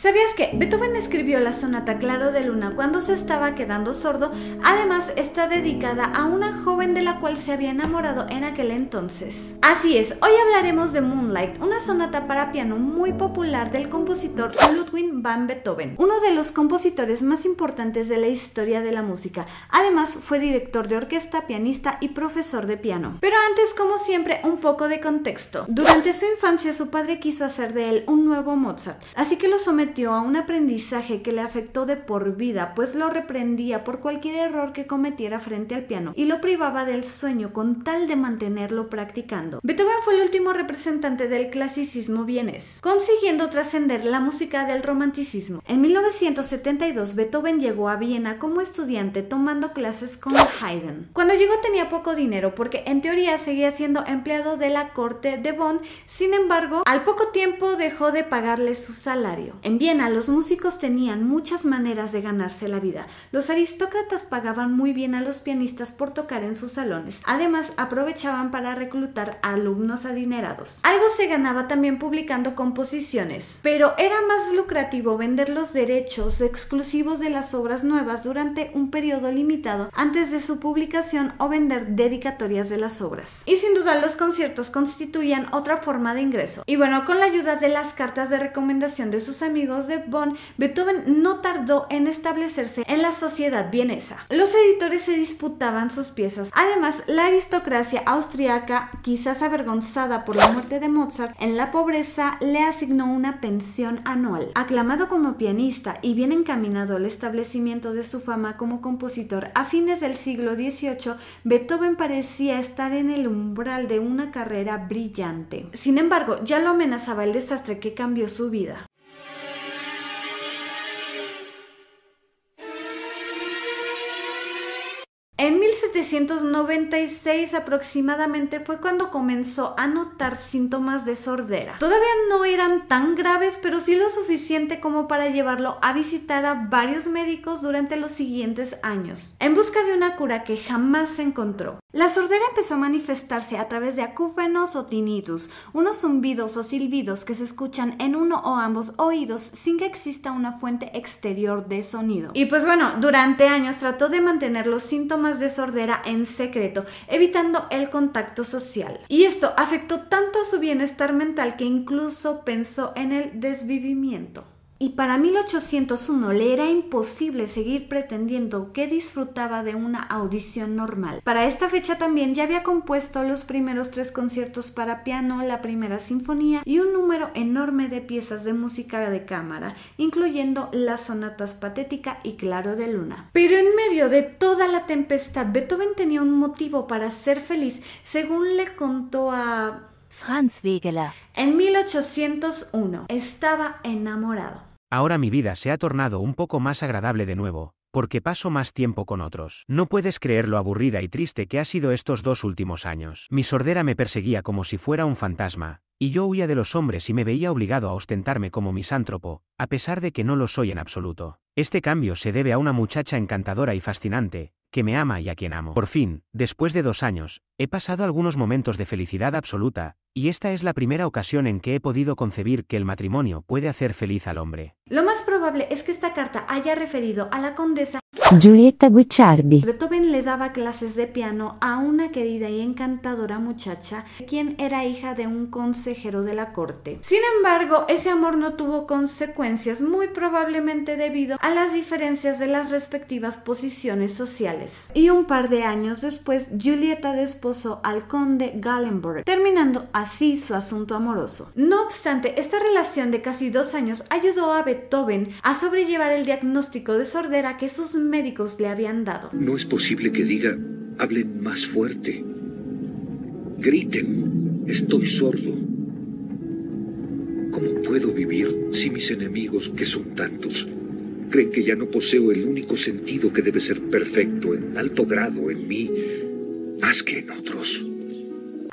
¿Sabías que Beethoven escribió la sonata Claro de Luna cuando se estaba quedando sordo? Además, está dedicada a una joven de la cual se había enamorado en aquel entonces. Así es, hoy hablaremos de Moonlight, una sonata para piano muy popular del compositor Ludwig van Beethoven, uno de los compositores más importantes de la historia de la música. Además, fue director de orquesta, pianista y profesor de piano. Pero antes, como siempre, un poco de contexto. Durante su infancia, su padre quiso hacer de él un nuevo Mozart, así que lo sometió a un aprendizaje que le afectó de por vida, pues lo reprendía por cualquier error que cometiera frente al piano y lo privaba del sueño con tal de mantenerlo practicando. Beethoven fue el último representante del clasicismo vienés, consiguiendo trascender la música del romanticismo. En 1972, Beethoven llegó a Viena como estudiante tomando clases con Haydn. Cuando llegó tenía poco dinero porque en teoría seguía siendo empleado de la corte de Bonn, sin embargo, al poco tiempo dejó de pagarle su salario. En Viena, los músicos tenían muchas maneras de ganarse la vida. Los aristócratas pagaban muy bien a los pianistas por tocar en sus salones. Además, aprovechaban para reclutar a alumnos adinerados. Algo se ganaba también publicando composiciones, pero era más lucrativo vender los derechos exclusivos de las obras nuevas durante un periodo limitado antes de su publicación o vender dedicatorias de las obras. Y sin duda, los conciertos constituían otra forma de ingreso. Y bueno, con la ayuda de las cartas de recomendación de sus amigos de Bonn, Beethoven no tardó en establecerse en la sociedad vienesa. Los editores se disputaban sus piezas. Además, la aristocracia austriaca, quizás avergonzada por la muerte de Mozart en la pobreza, le asignó una pensión anual. Aclamado como pianista y bien encaminado al establecimiento de su fama como compositor, a fines del siglo XVIII, Beethoven parecía estar en el umbral de una carrera brillante. Sin embargo, ya lo amenazaba el desastre que cambió su vida. En 1796 aproximadamente fue cuando comenzó a notar síntomas de sordera. Todavía no eran tan graves, pero sí lo suficiente como para llevarlo a visitar a varios médicos durante los siguientes años, en busca de una cura que jamás se encontró. La sordera empezó a manifestarse a través de acúfenos o tinnitus, unos zumbidos o silbidos que se escuchan en uno o ambos oídos sin que exista una fuente exterior de sonido. Y pues bueno, durante años trató de mantener los síntomas de sordera en secreto, evitando el contacto social. Y esto afectó tanto a su bienestar mental que incluso pensó en el desvivimiento. Y para 1801 le era imposible seguir pretendiendo que disfrutaba de una audición normal. Para esta fecha también ya había compuesto los primeros 3 conciertos para piano, la primera sinfonía y un número enorme de piezas de música de cámara, incluyendo las sonatas Patética y Claro de Luna. Pero en medio de toda la tempestad, Beethoven tenía un motivo para ser feliz, según le contó a Franz Wegeler. En 1801 estaba enamorado. Ahora mi vida se ha tornado un poco más agradable de nuevo, porque paso más tiempo con otros. No puedes creer lo aburrida y triste que ha sido estos 2 últimos años. Mi sordera me perseguía como si fuera un fantasma, y yo huía de los hombres y me veía obligado a ostentarme como misántropo, a pesar de que no lo soy en absoluto. Este cambio se debe a una muchacha encantadora y fascinante, que me ama y a quien amo. Por fin, después de 2 años, he pasado algunos momentos de felicidad absoluta, y esta es la primera ocasión en que he podido concebir que el matrimonio puede hacer feliz al hombre. Lo más probable es que esta carta haya referido a la condesa Giulietta Guicciardi. Beethoven le daba clases de piano a una querida y encantadora muchacha, quien era hija de un consejero de la corte. Sin embargo, ese amor no tuvo consecuencias, muy probablemente debido a las diferencias de las respectivas posiciones sociales. Y un par de años después, Giulietta desposó al conde Gallenberg, terminando así su asunto amoroso. No obstante, esta relación de casi 2 años ayudó a Beethoven a sobrellevar el diagnóstico de sordera que sus médicos le habían dado. No es posible que diga, hablen más fuerte. Griten, estoy sordo. ¿Cómo puedo vivir si mis enemigos, que son tantos, creen que ya no poseo el único sentido que debe ser perfecto en alto grado en mí, más que en otros?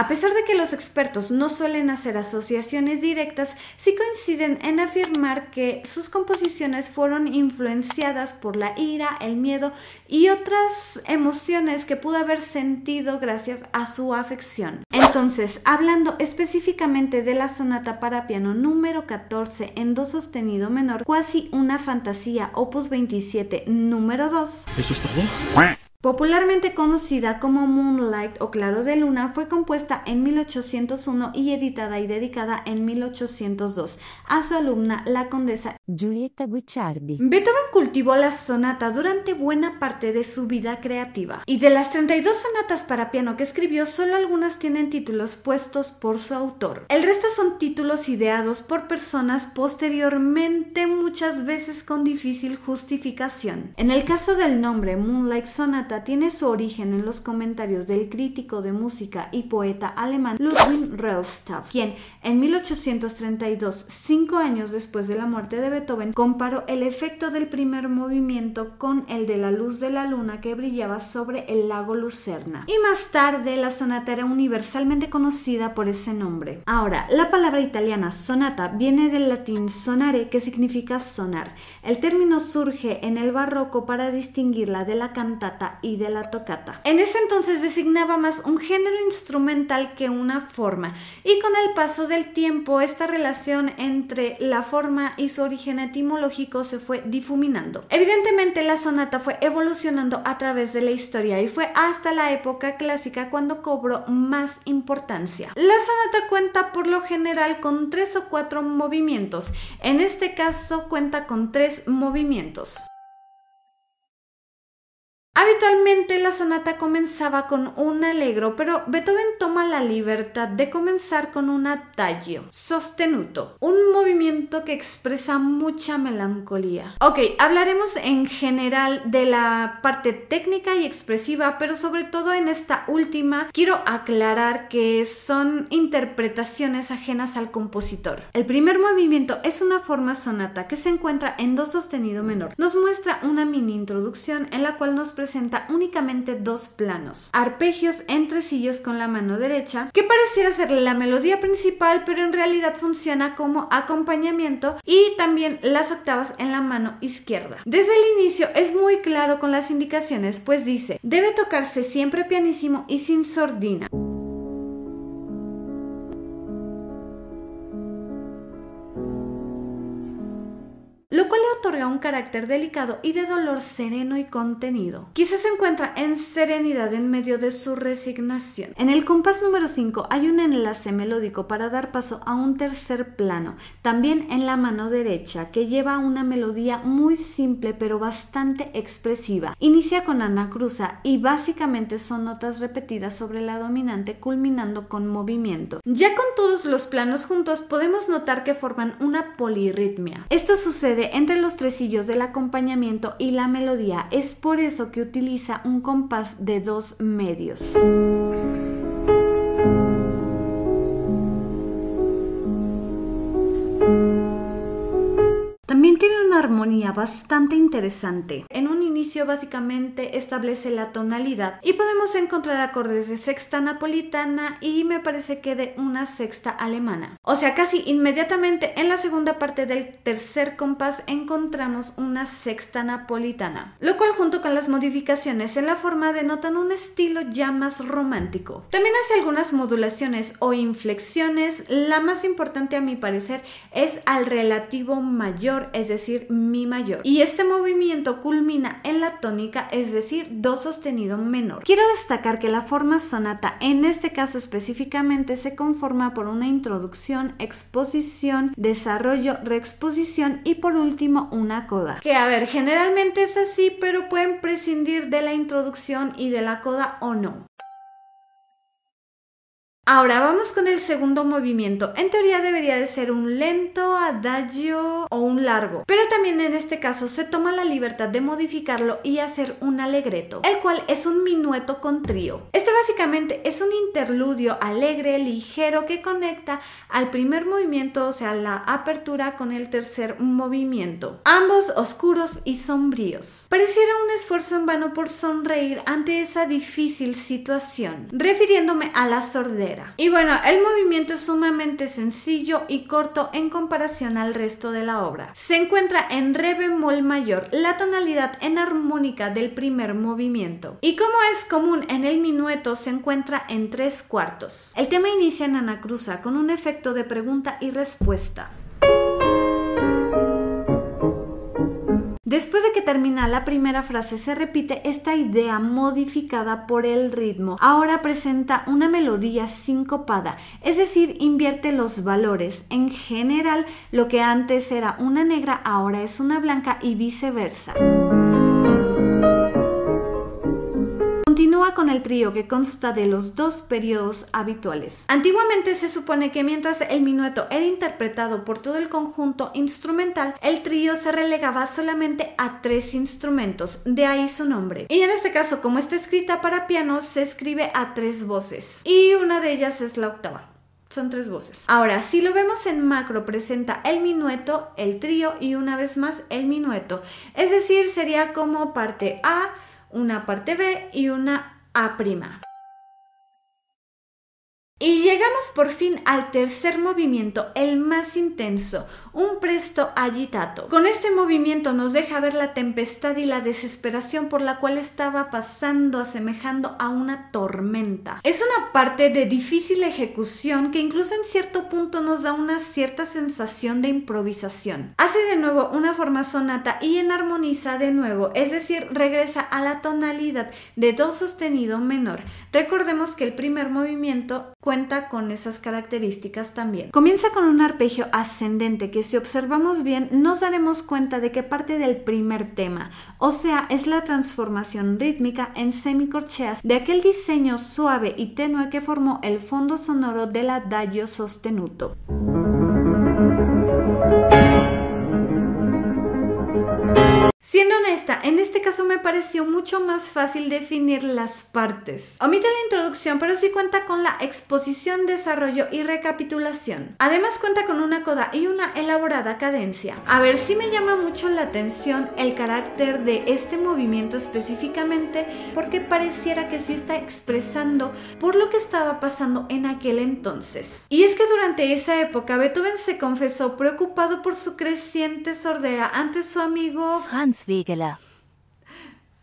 A pesar de que los expertos no suelen hacer asociaciones directas, sí coinciden en afirmar que sus composiciones fueron influenciadas por la ira, el miedo y otras emociones que pudo haber sentido gracias a su afección. Entonces, hablando específicamente de la sonata para piano número 14 en do sostenido menor, Quasi una fantasía, opus 27, número 2. ¿Eso es todo? Popularmente conocida como Moonlight o Claro de Luna, fue compuesta en 1801 y editada y dedicada en 1802 a su alumna, la condesa Giulietta Guicciardi. Beethoven cultivó la sonata durante buena parte de su vida creativa, y de las 32 sonatas para piano que escribió, solo algunas tienen títulos puestos por su autor. El resto son títulos ideados por personas posteriormente, muchas veces con difícil justificación. En el caso del nombre Moonlight Sonata, tiene su origen en los comentarios del crítico de música y poeta alemán Ludwig Rellstab, quien en 1832, 5 años después de la muerte de Beethoven, comparó el efecto del primer movimiento con el de la luz de la luna que brillaba sobre el lago Lucerna. Y más tarde la sonata era universalmente conocida por ese nombre. Ahora, la palabra italiana sonata viene del latín sonare, que significa sonar. El término surge en el barroco para distinguirla de la cantata y de la toccata. En ese entonces designaba más un género instrumental que una forma, y con el paso del tiempo esta relación entre la forma y su origen etimológico se fue difuminando. Evidentemente la sonata fue evolucionando a través de la historia y fue hasta la época clásica cuando cobró más importancia. La sonata cuenta por lo general con 3 o 4 movimientos. En este caso cuenta con 3 movimientos. Habitualmente la sonata comenzaba con un allegro, pero Beethoven toma la libertad de comenzar con un adagio sostenuto, un movimiento que expresa mucha melancolía. Ok, hablaremos en general de la parte técnica y expresiva, pero sobre todo en esta última quiero aclarar que son interpretaciones ajenas al compositor. El primer movimiento es una forma sonata que se encuentra en do sostenido menor. Nos muestra una mini introducción en la cual nos presenta únicamente 2 planos, arpegios en tresillos con la mano derecha, que pareciera ser la melodía principal, pero en realidad funciona como acompañamiento, y también las octavas en la mano izquierda. Desde el inicio es muy claro con las indicaciones, pues dice: debe tocarse siempre pianissimo y sin sordina. Lo cual le otorga un carácter delicado y de dolor sereno y contenido. Quizás se encuentra en serenidad en medio de su resignación. En el compás número 5 hay un enlace melódico para dar paso a un tercer plano, también en la mano derecha, que lleva una melodía muy simple pero bastante expresiva. Inicia con anacruza y básicamente son notas repetidas sobre la dominante, culminando con movimiento. Ya con todos los planos juntos podemos notar que forman una polirritmia. Esto sucede entre los tresillos del acompañamiento y la melodía. Es por eso que utiliza un compás de 2 medios. También tiene una armonía bastante interesante. En un inicio básicamente establece la tonalidad y podemos encontrar acordes de sexta napolitana y me parece que de una sexta alemana. O sea, casi inmediatamente en la segunda parte del tercer compás encontramos una sexta napolitana, lo cual junto con las modificaciones en la forma denotan un estilo ya más romántico. También hace algunas modulaciones o inflexiones. La más importante a mi parecer es al relativo mayor, es decir, mi mayor, y este movimiento culmina en la tónica, es decir, do sostenido menor. Quiero destacar que la forma sonata en este caso específicamente se conforma por una introducción, exposición, desarrollo, reexposición y por último una coda, que a ver, generalmente es así, pero pueden prescindir de la introducción y de la coda o no. Ahora vamos con el segundo movimiento. En teoría debería de ser un lento, adagio o un largo, pero también en este caso se toma la libertad de modificarlo y hacer un allegretto, el cual es un minueto con trío. Este básicamente es un interludio alegre, ligero, que conecta al primer movimiento, o sea, la apertura, con el tercer movimiento, ambos oscuros y sombríos. Pareciera un esfuerzo en vano por sonreír ante esa difícil situación, refiriéndome a la sordera. sordera. Y bueno, el movimiento es sumamente sencillo y corto en comparación al resto de la obra. Se encuentra en re bemol mayor, la tonalidad enarmónica del primer movimiento. Y como es común en el minueto, se encuentra en 3/4. El tema inicia en anacruza con un efecto de pregunta y respuesta. Después de que termina la primera frase, se repite esta idea modificada por el ritmo. Ahora presenta una melodía sincopada, es decir, invierte los valores. En general, lo que antes era una negra, ahora es una blanca y viceversa. Continúa con el trío, que consta de los dos periodos habituales. Antiguamente se supone que mientras el minueto era interpretado por todo el conjunto instrumental, el trío se relegaba solamente a 3 instrumentos, de ahí su nombre. Y en este caso, como está escrita para piano, se escribe a 3 voces, y una de ellas es la octava. Son 3 voces. Ahora, si lo vemos en macro, presenta el minueto, el trío y una vez más el minueto. Es decir, sería como parte A, una parte B y una A'. Y llegamos por fin al tercer movimiento, el más intenso, un presto agitato. Con este movimiento nos deja ver la tempestad y la desesperación por la cual estaba pasando, asemejando a una tormenta. Es una parte de difícil ejecución que incluso en cierto punto nos da una cierta sensación de improvisación. Hace de nuevo una forma sonata y enarmoniza de nuevo, es decir, regresa a la tonalidad de do sostenido menor. Recordemos que el primer movimiento cuenta con esas características también. Comienza con un arpegio ascendente que, si observamos bien, nos daremos cuenta de que parte del primer tema, o sea, es la transformación rítmica en semicorcheas de aquel diseño suave y tenue que formó el fondo sonoro del adagio sostenuto. Siendo honesta, en este caso me pareció mucho más fácil definir las partes. Omite la introducción, pero sí cuenta con la exposición, desarrollo y recapitulación. Además cuenta con una coda y una elaborada cadencia. A ver, sí me llama mucho la atención el carácter de este movimiento específicamente, porque pareciera que sí está expresando por lo que estaba pasando en aquel entonces. Y es que durante esa época Beethoven se confesó preocupado por su creciente sordera ante su amigo Franz Wegeler.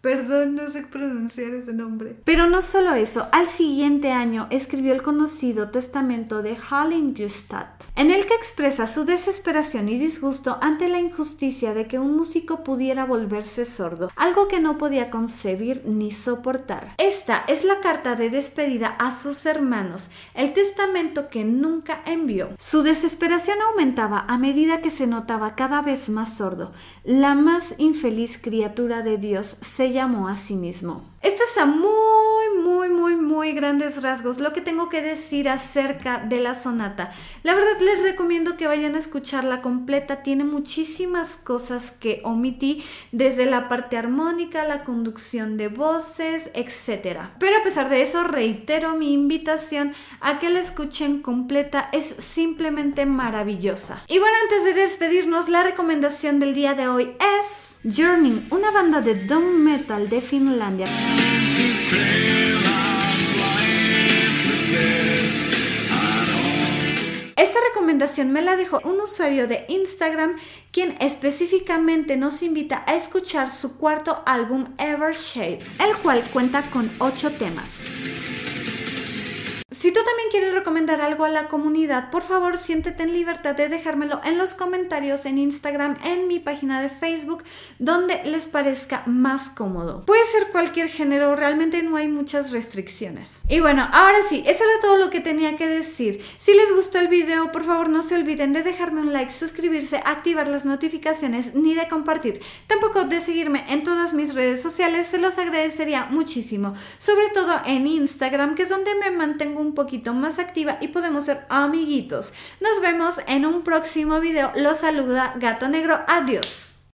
Perdón, no sé pronunciar ese nombre. Pero no solo eso, al siguiente año escribió el conocido Testamento de Heiligenstadt, en el que expresa su desesperación y disgusto ante la injusticia de que un músico pudiera volverse sordo, algo que no podía concebir ni soportar. Esta es la carta de despedida a sus hermanos, el testamento que nunca envió. Su desesperación aumentaba a medida que se notaba cada vez más sordo. La más infeliz criatura de Dios se llamó a sí mismo. Esto es a muy grandes rasgos lo que tengo que decir acerca de la sonata. La verdad les recomiendo que vayan a escucharla completa, tiene muchísimas cosas que omití, desde la parte armónica, la conducción de voces, etc. Pero a pesar de eso, reitero mi invitación a que la escuchen completa, es simplemente maravillosa. Y bueno, antes de despedirnos, la recomendación del día de hoy es Journey, una banda de doom metal de Finlandia. Esta recomendación me la dejó un usuario de Instagram, quien específicamente nos invita a escuchar su cuarto álbum Evershade, el cual cuenta con 8 temas. Si tú también quieres recomendar algo a la comunidad, por favor siéntete en libertad de dejármelo en los comentarios en Instagram, en mi página de Facebook, donde les parezca más cómodo. Puede ser cualquier género, realmente no hay muchas restricciones. Y bueno, ahora sí, eso era todo lo que tenía que decir. Si les gustó el video, por favor no se olviden de dejarme un like, suscribirse, activar las notificaciones, ni de compartir. Tampoco de seguirme en todas mis redes sociales, se los agradecería muchísimo. Sobre todo en Instagram, que es donde me mantengo un poquito más activa y podemos ser amiguitos. Nos vemos en un próximo video. Los saluda Gato Negro. Adiós.